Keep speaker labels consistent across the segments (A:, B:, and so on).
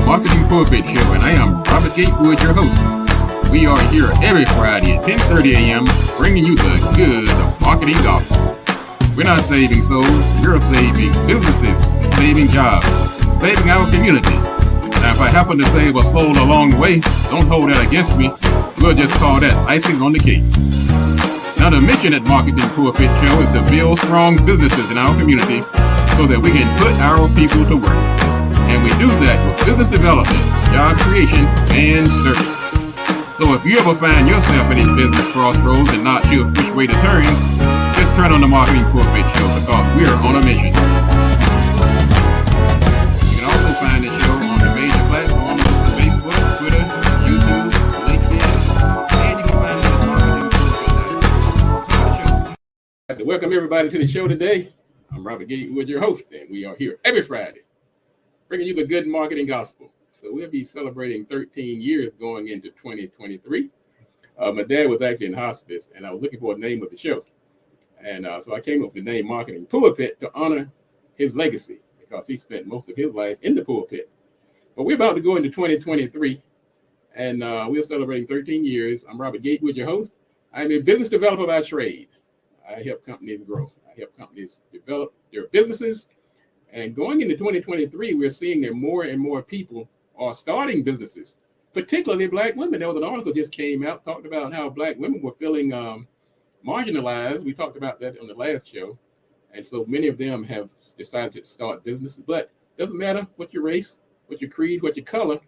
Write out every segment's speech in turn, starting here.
A: Marketing Pulpit Show, and I am Robert Gatewood, your host. We are here every Friday at 10:30 a.m. bringing you the good of marketing gospel. We're not saving souls, we're saving businesses, saving jobs, saving our community. Now, if I happen to save a soul along the way, don't hold that against me. We'll just call that icing on the cake. Now, the mission at Marketing Pulpit Show is to build strong businesses in our community so that we can put our people to work. And we do that with business development, job creation, and service. So if you ever find yourself in a business crossroads and not sure which way to turn, just turn on the Marketing Pulpit Show because we're on a mission. You can also find the show on the major platforms, Facebook, Twitter, YouTube, LinkedIn, and you can find it at marketingpulpit.com. I'd like to welcome everybody to the show today. I'm Robert Gatewood, your host, and we are here every Friday, bringing you the good marketing gospel. So we'll be celebrating 13 years going into 2023. My dad was actually in hospice, and I was looking for a name of the show. And so I came up with the name Marketing Pulpit to honor his legacy because he spent most of his life in the pulpit. But we're about to go into 2023, and we're celebrating 13 years. I'm Robert Gatewood, your host. I'm a business developer by trade. I help companies grow. I help companies develop their businesses. And going into 2023, we're seeing that more and more people are starting businesses, particularly Black women. There was an article just came out, talked about how Black women were feeling marginalized. We talked about that on the last show. And so many of them have decided to start businesses. But it doesn't matter what your race, what your creed, what your color.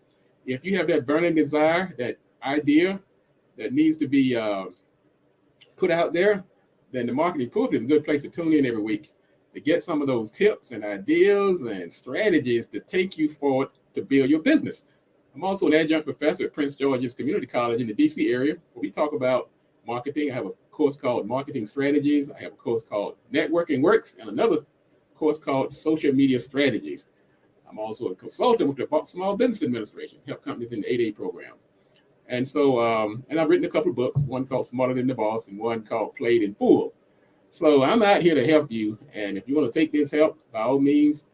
A: If you have that burning desire, that idea that needs to be put out there, then the Marketing Pulpit is a good place to tune in every week to get some of those tips and ideas and strategies to take you forward to build your business. I'm also an adjunct professor at Prince George's Community College in the DC area, where we talk about marketing. I have a course called Marketing Strategies. I have a course called Networking Works and another course called Social Media Strategies. I'm also a consultant with the Small Business Administration, help companies in the 8A program. And so, and I've written a couple of books, one called Smarter Than the Boss and one called Played in Full. So I'm out here to help you. And if you want to take this help, by all means,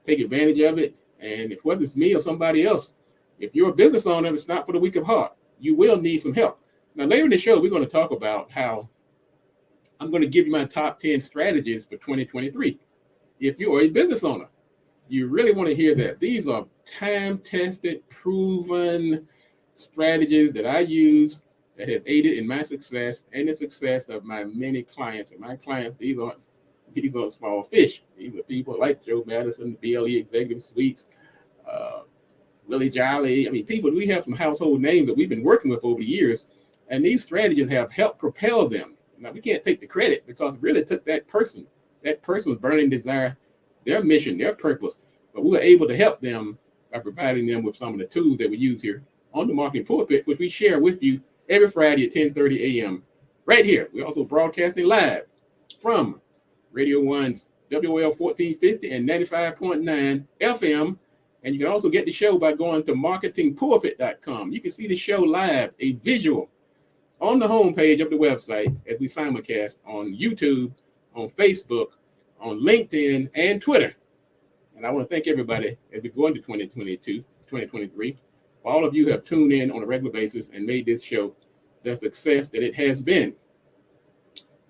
A: take advantage of it. And if whether it's me or somebody else, if you're a business owner, it's not for the weak of heart. You will need some help. Now, later in the show, we're going to talk about how I'm going to give you my top 10 strategies for 2023. If you are a business owner, you really want to hear that. These are time-tested, proven strategies that I use that have aided in my success and the success of my many clients. And my clients, these aren't small fish. These are people like Joe Madison, BLE Executive Suites, Willie Jolly. I mean, people, we have some household names that we've been working with over the years, and these strategies have helped propel them. Now, we can't take the credit because it really took that person's burning desire, their mission, their purpose, but we were able to help them by providing them with some of the tools that we use here on the Marketing Pulpit, which we share with you every Friday at 10:30 a.m. right here. We're also broadcasting live from Radio 1's WL 1450 and 95.9 FM. And you can also get the show by going to marketingpulpit.com. You can see the show live, a visual, on the homepage of the website as we simulcast on YouTube, on Facebook, on LinkedIn, and Twitter. And I want to thank everybody as we go into 2023. All of you have tuned in on a regular basis and made this show the success that it has been.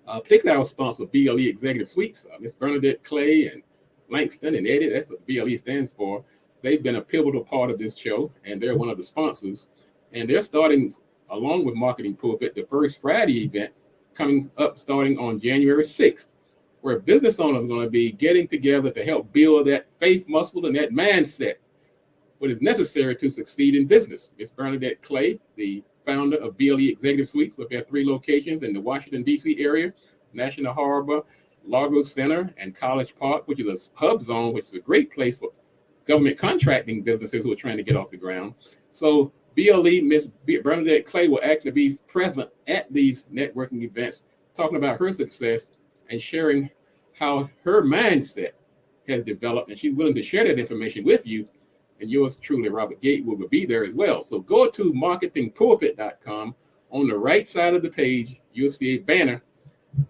A: Particularly our sponsor, BLE Executive Suites, Miss Bernadette Clay and Langston and Eddie. That's what BLE stands for. They've been a pivotal part of this show, and they're one of the sponsors. And they're starting, along with Marketing Pulpit, the first Friday event coming up starting on January 6th, where business owners are going to be getting together to help build that faith muscle and that mindset, what is necessary to succeed in business. Miss Bernadette Clay, the founder of BLE Executive Suites, with their 3 locations in the Washington, D.C. area, National Harbor, Largo Center, and College Park, which is a hub zone, which is a great place for government contracting businesses who are trying to get off the ground. So BLE, Miss Bernadette Clay will actually be present at these networking events, talking about her success and sharing how her mindset has developed. And she's willing to share that information with you. And yours truly, Robert Gatewood, will be there as well. So go to marketingpulpit.com. On the right side of the page, you'll see a banner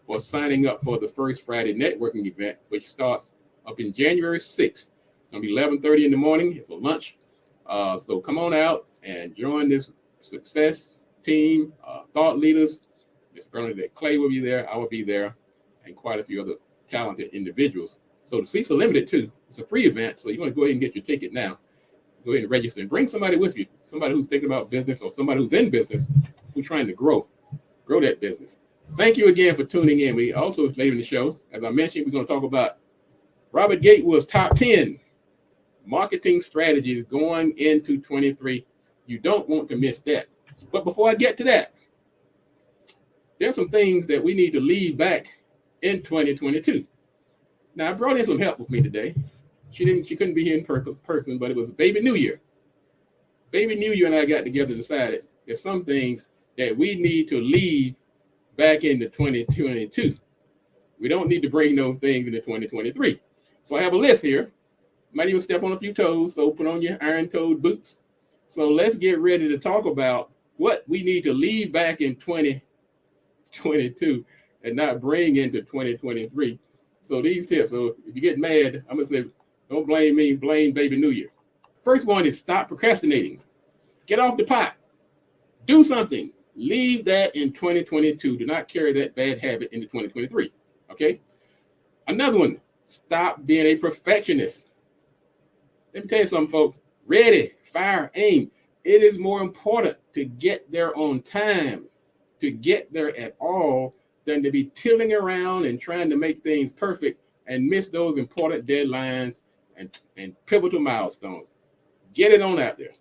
A: for signing up for the first Friday networking event, which starts up in January 6th. It's going to be 11:30 in the morning. It's a lunch So come on out and join this success team, thought leaders. Mr. Bernadette Clay will be there. I will be there, and quite a few other talented individuals. So the seats are limited too. It's a free event, so you want to go ahead and get your ticket now. Go ahead and register and bring somebody with you, somebody who's thinking about business or somebody who's in business who's trying to grow that business. Thank you again for tuning in. We also, later in the show, as I mentioned, we're going to talk about Robert Gatewood's top 10 marketing strategies going into 23. You don't want to miss that. But before I get to that, there's some things that we need to leave back in 2022. Now, I brought in some help with me today. She couldn't be here in person, but it was Baby New Year. Baby New Year and I got together and decided there's some things that we need to leave back into 2022. We don't need to bring those things into 2023. So I have a list here. Might even step on a few toes, so put on your iron-toed boots. So let's get ready to talk about what we need to leave back in 2022 and not bring into 2023. So these tips, so if you get mad, I'm going to say, don't blame me, blame Baby New Year. First one is stop procrastinating. Get off the pot. Do something. Leave that in 2022. Do not carry that bad habit into 2023. Okay? Another one, stop being a perfectionist. Let me tell you something, folks. Ready, fire, aim. It is more important to get there on time, to get there at all, than to be tilling around and trying to make things perfect and miss those important deadlines and pivotal milestones. Get it on out there.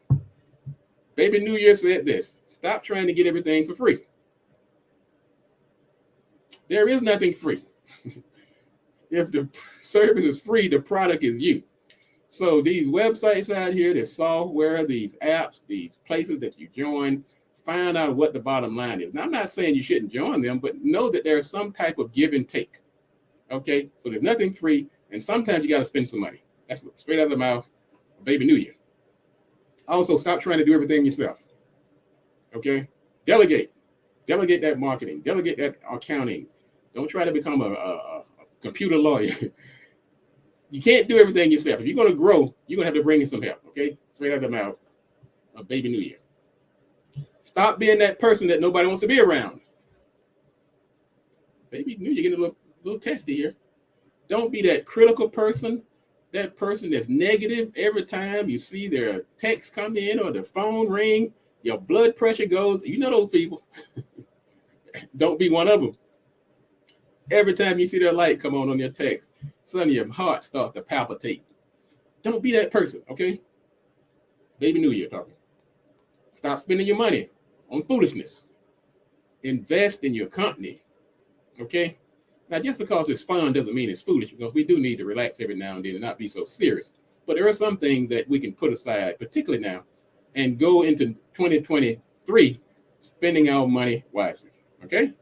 A: Baby New Year said this: stop trying to get everything for free. There is nothing free. If the service is free, the product is you. So these websites out here, this software, these apps, these places that you join, find out what the bottom line is. Now, I'm not saying you shouldn't join them, but know that there's some type of give and take. Okay? So there's nothing free, and sometimes you got to spend some money. That's straight out of the mouth of Baby New Year. Also, stop trying to do everything yourself. Okay? Delegate. Delegate that marketing. Delegate that accounting. Don't try to become a computer lawyer. You can't do everything yourself. If you're going to grow, you're going to have to bring in some help. Okay? Straight out of the mouth of Baby New Year. Stop being that person that nobody wants to be around. Baby New Year getting a little testy here. Don't be that critical person, that person that's negative every time you see their text come in or the phone ring, your blood pressure goes. You know those people. Don't be one of them. Every time you see their light come on your text, suddenly your heart starts to palpitate. Don't be that person, okay? Baby New Year talking. Stop spending your money on foolishness. Invest in your company, okay? Now, just because it's fun doesn't mean it's foolish, because we do need to relax every now and then and not be so serious. But there are some things that we can put aside, particularly now, and go into 2023 spending our money wisely, okay?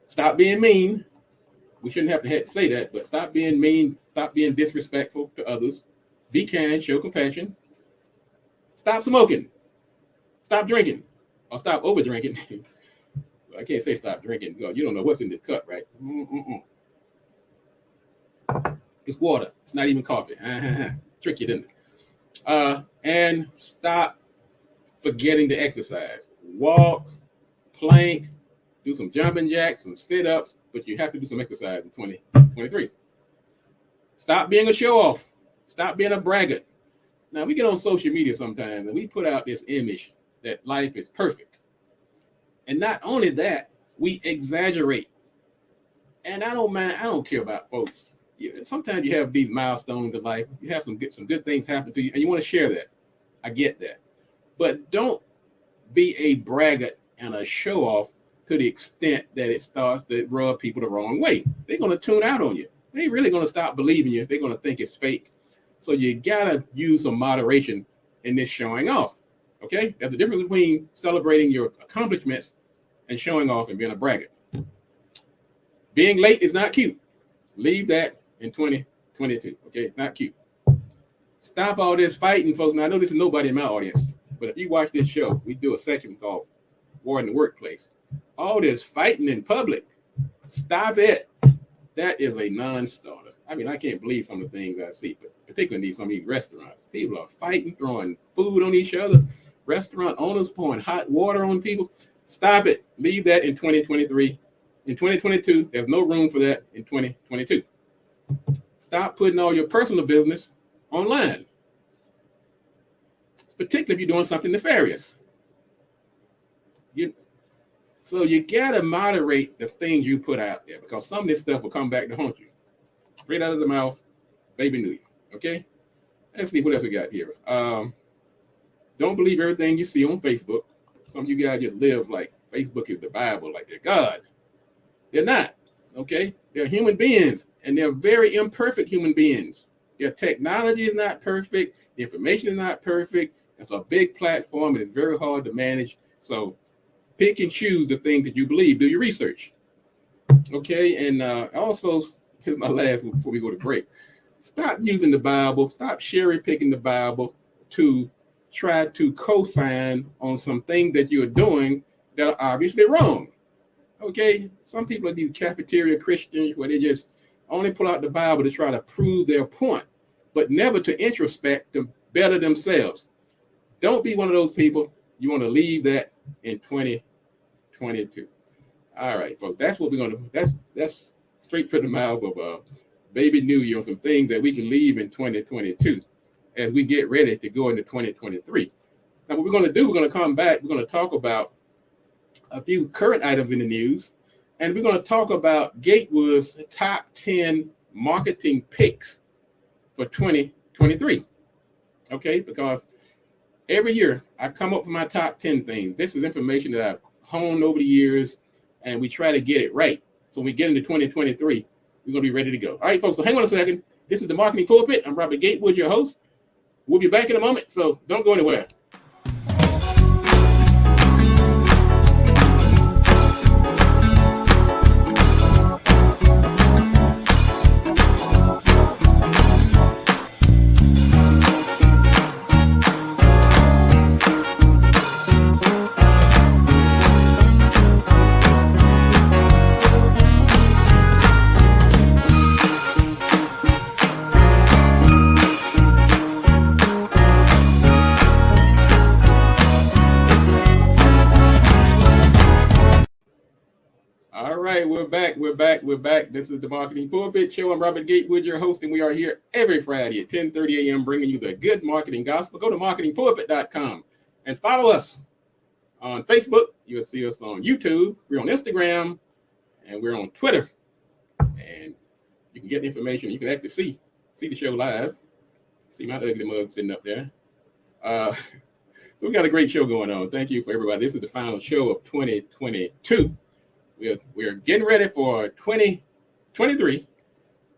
A: Stop being mean. We shouldn't have to say that, but stop being mean. Stop being disrespectful to others. Be kind, show compassion. Stop smoking. Stop drinking, or stop over drinking. I can't say stop drinking because you don't know what's in this cup, right? It's water. It's not even coffee. Trick you, didn't it? And stop forgetting to exercise. Walk, plank, do some jumping jacks, some sit-ups, but you have to do some exercise in 2023. Stop being a show-off. Stop being a braggart. Now, we get on social media sometimes, and we put out this image that life is perfect. And not only that, we exaggerate. And I don't care about folks. Sometimes you have these milestones in life. You have some good things happen to you, and you want to share that. I get that. But don't be a braggart and a show-off to the extent that it starts to rub people the wrong way. They're going to tune out on you. They ain't really going to stop believing you. They're going to think it's fake. So you got to use some moderation in this showing off. Okay? There's a difference between celebrating your accomplishments and showing off and being a braggart. Being late is not cute. Leave that in 2022. Okay? Not cute. Stop all this fighting, folks. Now, I know this is nobody in my audience, but if you watch this show, we do a section called War in the Workplace. All this fighting in public, stop it. That is a non-starter. I mean, I can't believe some of the things I see, but particularly some of these restaurants. People are fighting, throwing food on each other. Restaurant owners pouring hot water on people. Stop it. Leave that in 2023. In 2022, there's no room for that in 2022. Stop putting all your personal business online, particularly if you're doing something nefarious. So you gotta moderate the things you put out there, because some of this stuff will come back to haunt you. Straight out of the mouth, baby knew you. Okay? Let's see what else we got here. Don't believe everything you see on Facebook. Some of you guys just live like Facebook is the Bible, like they're God. They're not. Okay? They're human beings, and they're very imperfect human beings. Their technology is not perfect. The information is not perfect. It's a big platform, and it's very hard to manage. So pick and choose the things that you believe. Do your research. Okay? And also, here's my last one before we go to break. Stop using the Bible. Stop cherry picking the Bible to try to co-sign on some things that you're doing that are obviously wrong. Okay? Some people are these cafeteria Christians where they just only pull out the Bible to try to prove their point, but never to introspect to better themselves. Don't be one of those people. You want to leave that in 2022. All right, folks. That's what we're going to. That's straight from the mouth of Baby New Year on some things that we can leave in 2022 as we get ready to go into 2023. Now, what we're going to do, we're going to come back. We're going to talk about a few current items in the news, and we're going to talk about Gatewood's top 10 marketing picks for 2023. Okay, because every year I come up with my top 10 things. This is information that I've honed over the years, and we try to get it right. So when we get into 2023, we're going to be ready to go. All right, folks, so hang on a second. This is the Marketing Pulpit. I'm Robert Gatewood, your host. We'll be back in a moment, so don't go anywhere. We're back. This is the Marketing Pulpit Show. I'm Robert Gatewood, your host, and we are here every Friday at 10:30 a.m. bringing you the good marketing gospel. Go to marketingpulpit.com and follow us on Facebook. You'll see us on YouTube. We're on Instagram, and we're on Twitter. And you can get the information. You can actually see the show live. See my ugly mug sitting up there. So we got a great show going on. Thank you for everybody. This is the final show of 2022. We're getting ready for 2023,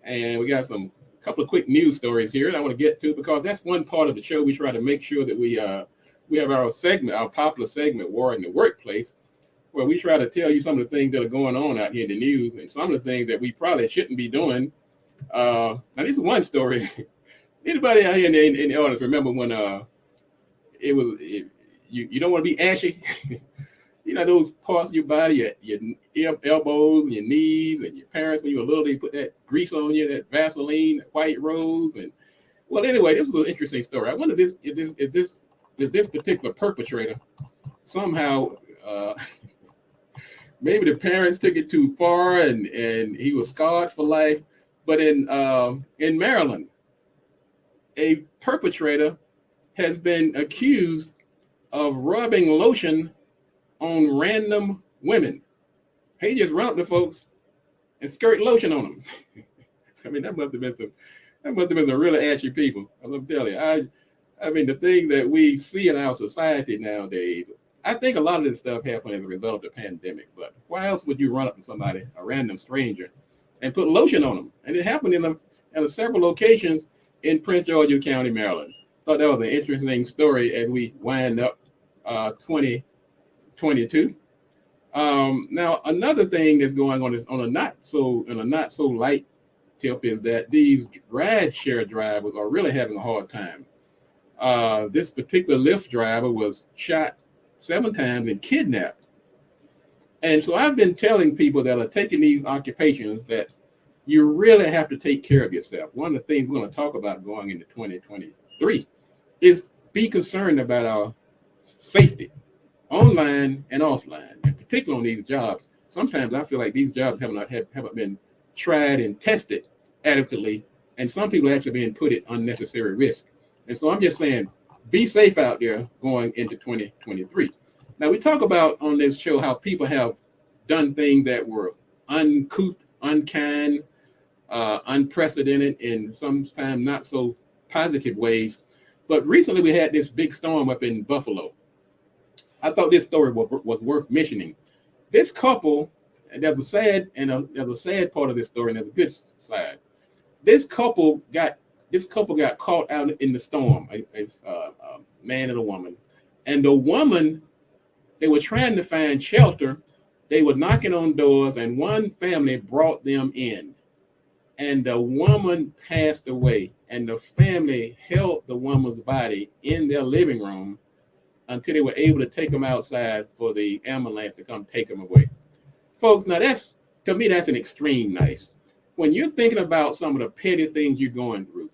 A: and we got a couple of quick news stories here that I want to get to, because that's one part of the show. We try to make sure that we have our popular segment, War in the Workplace, where we try to tell you some of the things that are going on out here in the news and some of the things that we probably shouldn't be doing. Now, this is one story. Anybody out here in the audience remember when you don't want to be ashy? You know, those parts of your body, your elbows and your knees, and your parents, when you were little, they put that grease on you, that Vaseline, that white rose. And well, anyway, this was an interesting story. I wonder if this particular perpetrator somehow, maybe the parents took it too far, and he was scarred for life. But in Maryland, a perpetrator has been accused of rubbing lotion on random women. He just run up to folks and skirt lotion on them. I mean, that must have been some really ashy people. I'm telling you, I mean, the things that we see in our society nowadays, I think a lot of this stuff happened as a result of the pandemic. But why else would you run up to somebody, a random stranger, and put lotion on them? And it happened in several locations in Prince George's County, Maryland. Thought that was an interesting story as we wind up 2022. Now, another thing that's going on is on a not so light tip is that these ride share drivers are really having a hard time. This particular Lyft driver was shot 7 times and kidnapped. And so I've been telling people that are taking these occupations that you really have to take care of yourself. One of the things we're going to talk about going into 2023 is be concerned about our safety, online and offline, and particularly on these jobs. Sometimes I feel like these jobs haven't been tried and tested adequately, and some people are actually being put at unnecessary risk. And so I'm just saying, be safe out there going into 2023. Now, we talk about on this show how people have done things that were uncouth, unkind, unprecedented, in sometimes not so positive ways. But recently we had this big storm up in Buffalo. I thought this story was worth mentioning. This couple, and there's a sad part of this story, and there's a good side. This couple got caught out in the storm, a man and a woman. And the woman, they were trying to find shelter. They were knocking on doors, and one family brought them in. And the woman passed away, and the family held the woman's body in their living room until they were able to take them outside for the ambulance to come take them away. Folks, now to me, that's an extreme nice. When you're thinking about some of the petty things you're going through,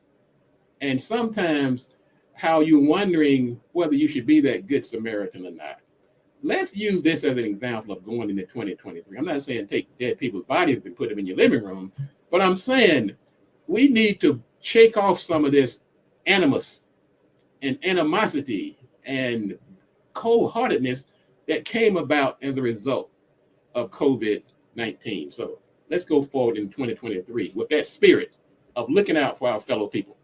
A: and sometimes how you're wondering whether you should be that good Samaritan or not. Let's use this as an example of going into 2023. I'm not saying take dead people's bodies and put them in your living room, but I'm saying we need to shake off some of this animus and animosity and cold-heartedness that came about as a result of COVID-19. So let's go forward in 2023 with that spirit of looking out for our fellow people.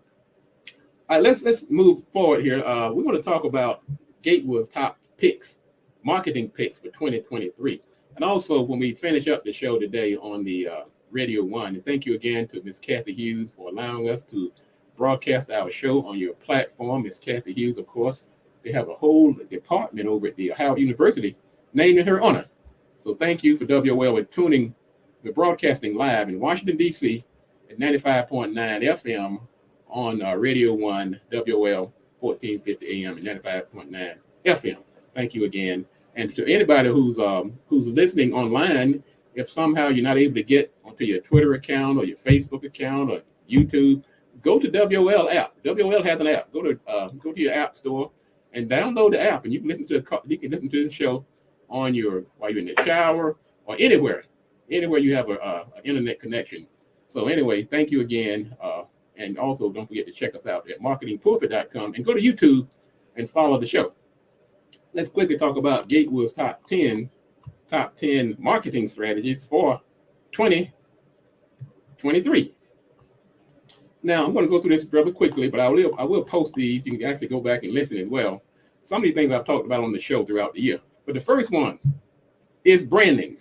A: All right, let's move forward here. We want to talk about Gatewood's top picks, marketing picks for 2023. And also, when we finish up the show today on the Radio 1, and thank you again to Ms. Kathy Hughes for allowing us to broadcast our show on your platform. Ms. Kathy Hughes, of course, they have a whole department over at the Howard University named in her honor. So thank you for WOL with tuning. We're broadcasting live in Washington, D.C. at 95.9 FM on Radio 1, WOL, 1450 AM and 95.9 FM. Thank you again. And to anybody who's listening online, if somehow you're not able to get onto your Twitter account or your Facebook account or YouTube, go to WOL app. WOL has an app. Go to your app store and download the app, and you can listen to the show while you're in the shower or anywhere you have an internet connection. So anyway, thank you again. And also don't forget to check us out at marketingpulpit.com and go to YouTube and follow the show. Let's quickly talk about Gatewood's top 10 marketing strategies for 2023. Now, I'm going to go through this rather quickly, but I will post these. You can actually go back and listen as well. Some of these things I've talked about on the show throughout the year. But the first one is branding.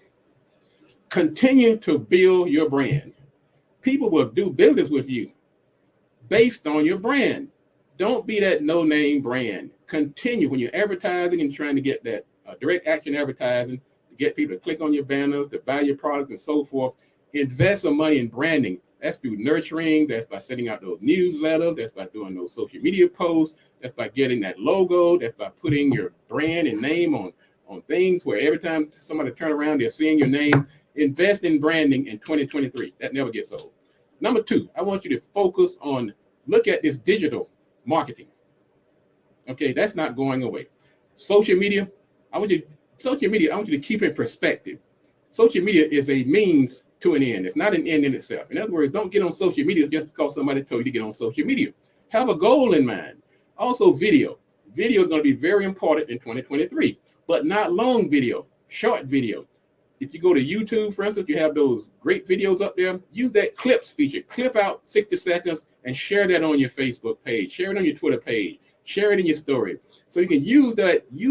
A: Continue to build your brand. People will do business with you based on your brand. Don't be that no-name brand. Continue when you're advertising and trying to get that direct action advertising, to get people to click on your banners, to buy your products and so forth. Invest some money in branding. That's through nurturing. That's by sending out those newsletters. That's by doing those social media posts. That's by getting that logo. That's by putting your brand and name on things where every time somebody turn around, they're seeing your name. Invest in branding in 2023. That never gets old. Number 2, I want you to focus on, look at this digital marketing. Okay, that's not going away. Social media, I want you to keep in perspective. Social media is a means to an end. It's not an end in itself. In other words, don't get on social media just because somebody told you to get on social media. Have a goal in mind. Also, video. Video is going to be very important in 2023, but not long video, short video. If you go to YouTube, for instance, you have those great videos up there. Use that clips feature. Clip out 60 seconds and share that on your Facebook page. Share it on your Twitter page. Share it in your story. So you can use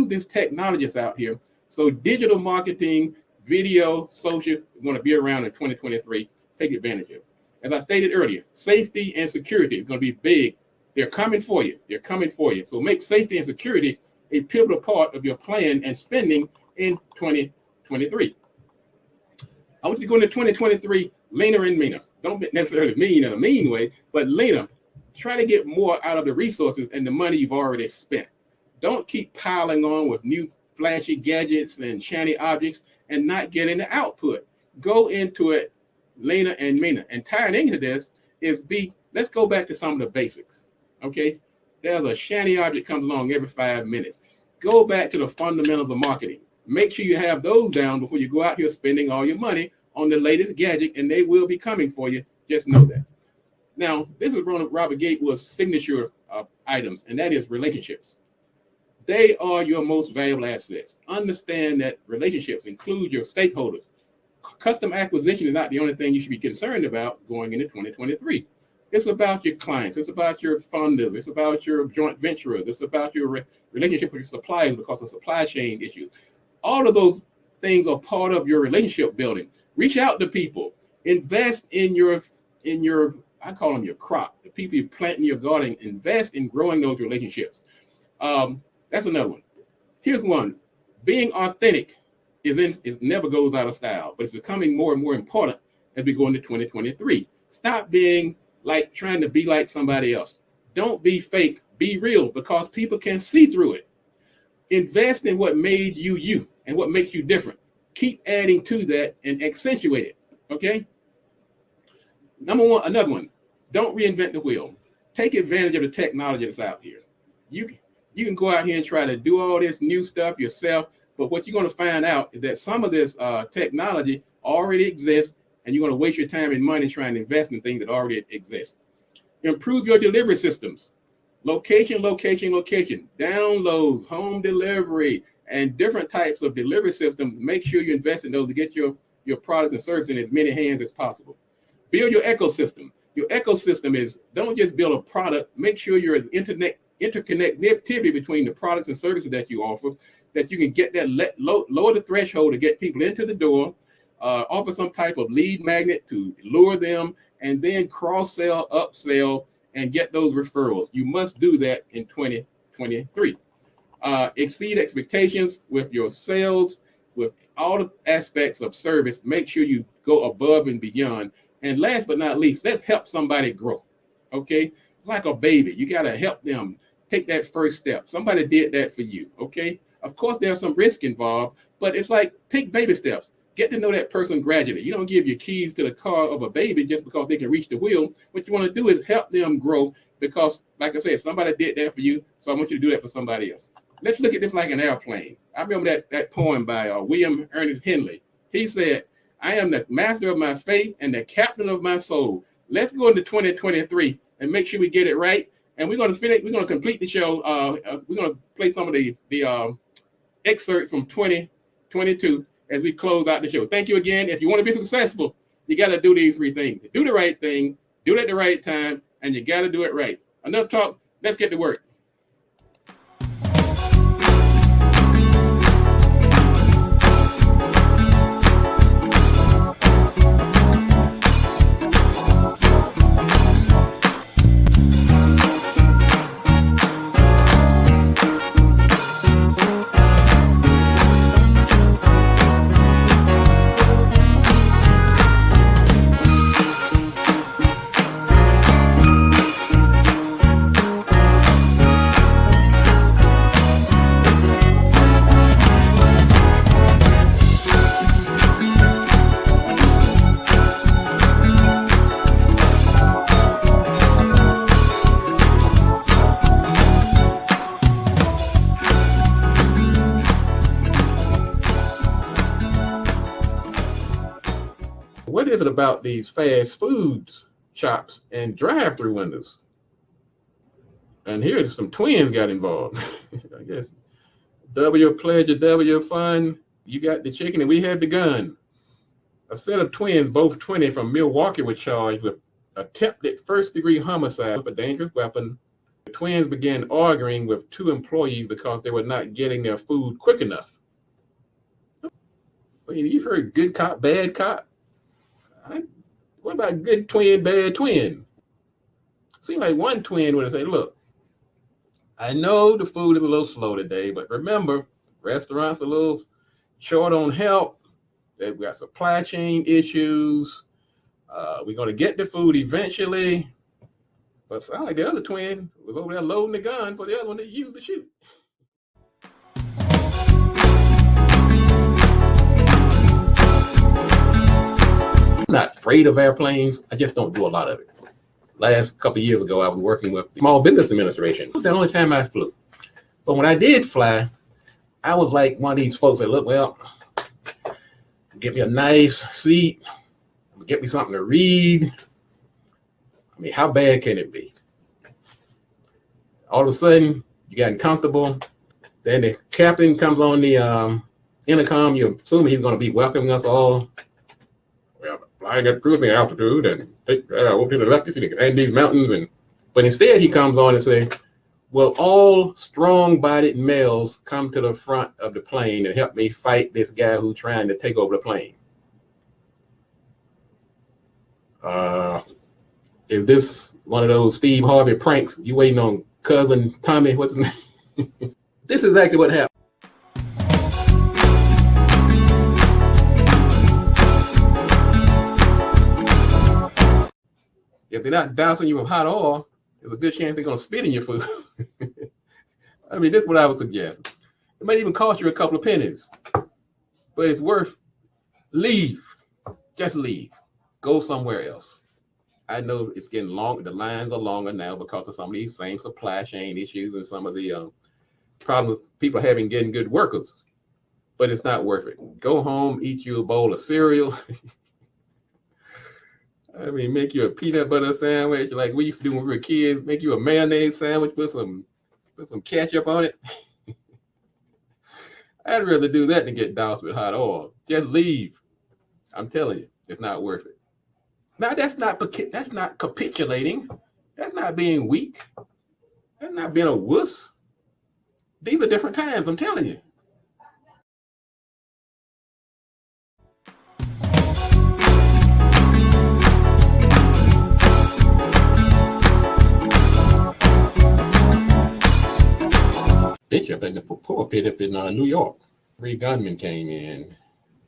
A: this technologies out here. So digital marketing, video, social is going to be around in 2023. Take advantage of it. As I stated earlier, safety and security is going to be big. They're coming for you. They're coming for you. So make safety and security a pivotal part of your plan and spending in 2023. I want you to go into 2023 leaner and meaner. Don't be necessarily mean in a mean way, but leaner. Try to get more out of the resources and the money you've already spent. Don't keep piling on with new flashy gadgets and shiny objects and not getting the output. Go into it leaner, and meaner. And tying into this is let's go back to some of the basics. Okay. There's a shiny object comes along every 5 minutes. Go back to the fundamentals of marketing. Make sure you have those down before you go out here spending all your money on the latest gadget, and they will be coming for you. Just know that. Now, this is one of Robert Gatewood's signature items, and that is relationships. They are your most valuable assets. Understand that relationships include your stakeholders. Custom acquisition is not the only thing you should be concerned about going into 2023. It's about your clients. It's about your funders. It's about your joint venturers. It's about your relationship with your suppliers because of supply chain issues. All of those things are part of your relationship building. Reach out to people. Invest in your I call them your crop. The people you plant in your garden. Invest in growing those relationships. That's another one. Here's one. Being authentic is never goes out of style, but it's becoming more and more important as we go into 2023. Stop being like trying to be like somebody else. Don't be fake. Be real, because people can see through it. Invest in what made you you and what makes you different. Keep adding to that and accentuate it. Okay. Number one, another one. Don't reinvent the wheel. Take advantage of the technology that's out here. You can go out here and try to do all this new stuff yourself, but what you're going to find out is that some of this technology already exists, and you're going to waste your time and money trying to invest in things that already exist. Improve your delivery systems. Location, downloads, home delivery, and different types of delivery systems. Make sure you invest in those to get your products and services in as many hands as possible. Build your ecosystem. Your ecosystem is, don't just build a product. Make sure your interconnectivity between the products and services that you offer, that you can get that lower the threshold to get people into the door. Offer some type of lead magnet to lure them, and then cross-sell, upsell, and get those referrals. You must do that in 2023. Exceed expectations with your sales, with all the aspects of service. Make sure you go above and beyond. And last but not least, let's help somebody grow. Okay? Like a baby, you got to help them take that first step. Somebody did that for you. Okay? Of course, there's some risk involved, but it's like take baby steps. Get to know that person gradually. You don't give your keys to the car of a baby just because they can reach the wheel. What you want to do is help them grow, because, like I said, somebody did that for you, so I want you to do that for somebody else. Let's look at this like an airplane. I remember that poem by William Ernest Henley. He said, "I am the master of my fate and the captain of my soul." Let's go into 2023 and make sure we get it right. And we're going to finish. We're going to complete the show. We're going to play some of the excerpts from 2022 as we close out the show. Thank you again. If you want to be successful, you got to do these three things. Do the right thing, do it at the right time, and you got to do it right. Enough talk. Let's get to work. What is it about these fast foods shops and drive-through windows? And here's some twins got involved. I guess W pledge, W fund. You got the chicken and we had the gun. A set of twins, both 20 from Milwaukee, were charged with attempted first-degree homicide with a dangerous weapon. The twins began arguing with two employees because they were not getting their food quick enough. Well, you've heard good cop, bad cop. What about good twin, bad twin? Seems like one twin would have said, "Look, I know the food is a little slow today, but remember, restaurants are a little short on help. They've got supply chain issues. We're going to get the food eventually." But it sounds like the other twin was over there loading the gun for the other one to use to shoot. not afraid of airplanes. I just don't do a lot of it. Last couple of years ago, I was working with the Small Business Administration. It was the only time I flew. But when I did fly, I was like one of these folks that look, well, get me a nice seat, get me something to read. I mean, how bad can it be? All of a sudden, you got comfortable. Then the captain comes on the intercom. You assume he's going to be welcoming us all. Well, flying at cruising altitude and over to the left, you see the Andes Mountains. But instead, he comes on and says, will all strong-bodied males come to the front of the plane and help me fight this guy who's trying to take over the plane? Is this one of those Steve Harvey pranks? You waiting on cousin Tommy? What's his name? This is exactly what happened. If they're not dousing you with hot oil, there's a good chance they're going to spit in your food. I mean, that's what I would suggest. It might even cost you a couple of pennies, but it's worth. Leave. Just leave. Go somewhere else. I know it's getting longer. The lines are longer now because of some of these same supply chain issues and some of the problems people having getting good workers, but it's not worth it. Go home, eat you a bowl of cereal. I mean, make you a peanut butter sandwich like we used to do when we were kids. Make you a mayonnaise sandwich, put some ketchup on it. I'd rather do that than get doused with hot oil. Just leave. I'm telling you, it's not worth it. Now, that's not capitulating. That's not being weak. That's not being a wuss. These are different times, I'm telling you. Bishop in the pulpit up in New York. 3 gunmen came in.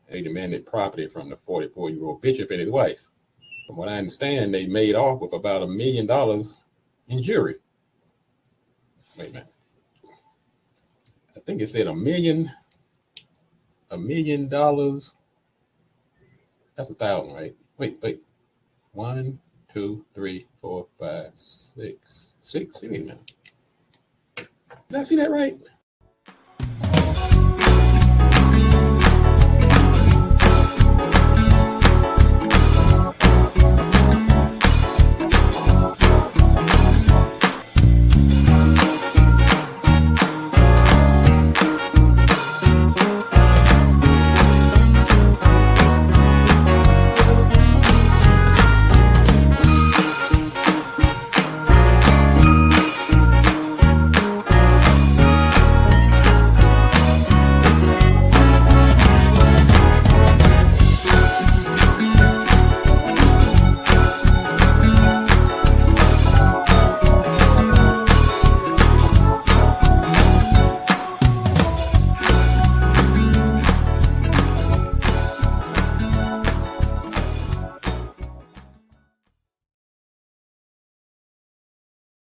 A: They demanded property from the 44-year-old bishop and his wife. From what I understand, they made off with about $1 million in jewelry. Wait a minute. I think it said $1 million. That's 1,000, right? Wait. 1, 2, 3, 4, 5, 6. Wait a minute. Did I see that right?